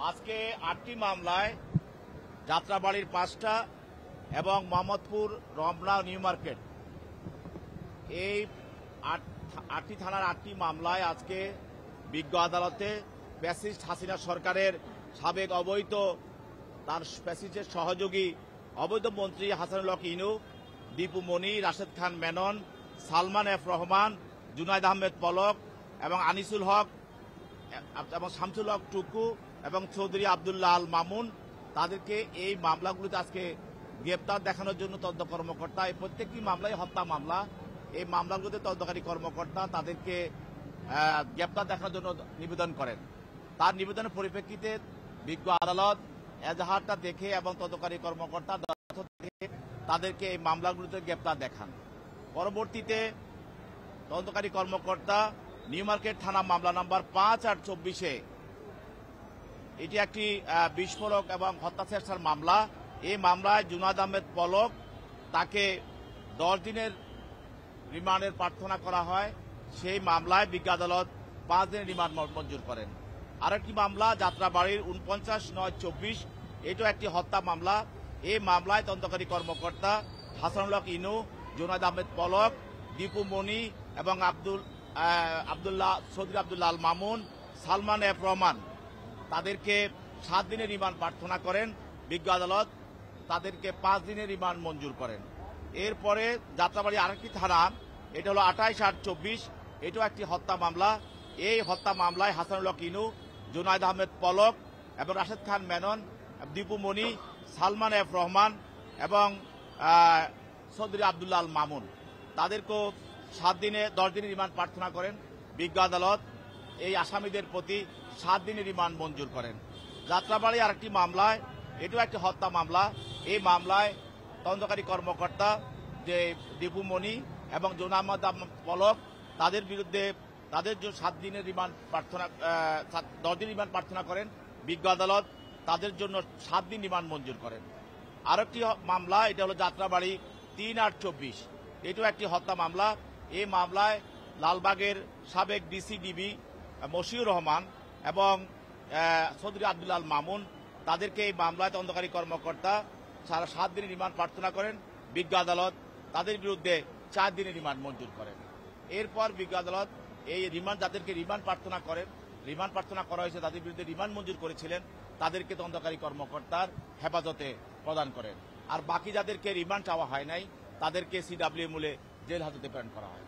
আজকে 8টি মামলায় যাত্রাবাড়ির 5টা এবং মোহাম্মদপুর রমনা নিউ মার্কেট এই 8টি থানার 8টি মামলায় আজকে বিজ্ঞ আদালতে ফ্যাসিস্ট হাসিনা সরকারের সাবেক অবৈধ তার ফ্যাসিস্টের সহযোগী অবৈধ মন্ত্রী হাসানুল হক ইনু, দীপু মনি, রাশেদ খান মেনন, সালমান এফ রহমান, জুনাইদ আহমেদ পলক এবং আনিসুল হক এবং শামসুল হক টুকু এবং চৌধুরী আবদুল্লাহ আল মামুন, তাদেরকে এই মামলাগুলিতে আজকে গ্রেপ্তার দেখানোর জন্য তদন্ত কর্মকর্তা, এই প্রত্যেকটি মামলাই হত্যা মামলা, এই মামলাগুলোতে তদন্তকারী কর্মকর্তা তাদেরকে গ্রেপ্তার দেখানোর জন্য নিবেদন করেন। তার নিবেদনের পরিপ্রেক্ষিতে বিজ্ঞ আদালত এজাহারটা দেখে এবং তদন্তকারী কর্মকর্তা তাদেরকে এই মামলাগুলোতে গ্রেপ্তার দেখান। পরবর্তীতে তদন্তকারী কর্মকর্তা নিউ মার্কেট থানা মামলা নম্বর 5 আর 24-এ এটি একটি বিস্ফোরক এবং হত্যা চেষ্টার মামলা। এই মামলায় জুনাইদ আহমেদ পলক তাকে 10 দিনের রিমান্ডের প্রার্থনা করা হয়। সেই মামলায় বিজ্ঞ আদালত 5 দিনের রিমান্ড মঞ্জুর করেন। আরেকটি মামলা যাত্রাবাড়ির 49/9/24, এটাও একটি হত্যা মামলা। এই মামলায় তদন্তকারী কর্মকর্তা হাসানুল হক ইনু, জুনাইদ আহমেদ পলক, দীপু মনি এবং চৌধুরী আবদুল্লাহ আল মামুন, সালমান এফ রহমান তাদেরকে 7 দিনের রিমান্ড প্রার্থনা করেন। বিজ্ঞ আদালত তাদেরকে 5 দিনের রিমান্ড মঞ্জুর করেন। এরপরে যাত্রাবাড়ি আরেকটি থানা, এটা হলো 28/8/24, এটাও একটি হত্যা মামলা। এই হত্যা মামলায় হাসানুল হক ইনু, জুনাইদ আহমেদ পলক এবং রাশেদ খান মেনন, দীপু মনি, সালমান এফ রহমান এবং চৌধুরী আবদুল্লাহ আল মামুন তাদেরকেও 10 দিনের রিমান্ড প্রার্থনা করেন। বিজ্ঞ আদালত এই আসামিদের প্রতি 7 দিনের রিমান্ড মঞ্জুর করেন। যাত্রাবাড়ি আরেকটি মামলায়, এটাও একটি হত্যা মামলা। এই মামলায় তদন্তকারী কর্মকর্তা যে দীপু মনি এবং জুনাইদ আহমেদ পলক তাদের বিরুদ্ধে 7 দিনের রিমান্ড প্রার্থনা 10 দিন রিমান্ড প্রার্থনা করেন। বিজ্ঞ আদালত তাদের জন্য 7 দিন রিমান্ড মঞ্জুর করেন। আরেকটি মামলা, এটা হলো যাত্রাবাড়ি 3/8/24, এটাও একটি হত্যা মামলা। এই মামলায় লালবাগের সাবেক ডিসিডিবি মশিউর রহমান এবং চৌধুরী আবদুল্লাহ আল মামুন তাদেরকে এই মামলায় তদন্তকারী কর্মকর্তা 7 দিনের রিমান্ড প্রার্থনা করেন। বিজ্ঞ আদালত তাদের বিরুদ্ধে 4 দিনের রিমান্ড মঞ্জুর করেন। এরপর বিজ্ঞ আদালত এই যাদেরকে রিমান্ড প্রার্থনা করা হয়েছে তাদের বিরুদ্ধে রিমান্ড মঞ্জুর করেছিলেন, তাদেরকে তদন্তকারী কর্মকর্তার হেফাজতে প্রদান করেন। আর বাকি যাদেরকে রিমান্ড চাওয়া হয় নাই তাদেরকে সিডব্লিউ মূলে জেল হাজতে প্রেরণ করা হয়।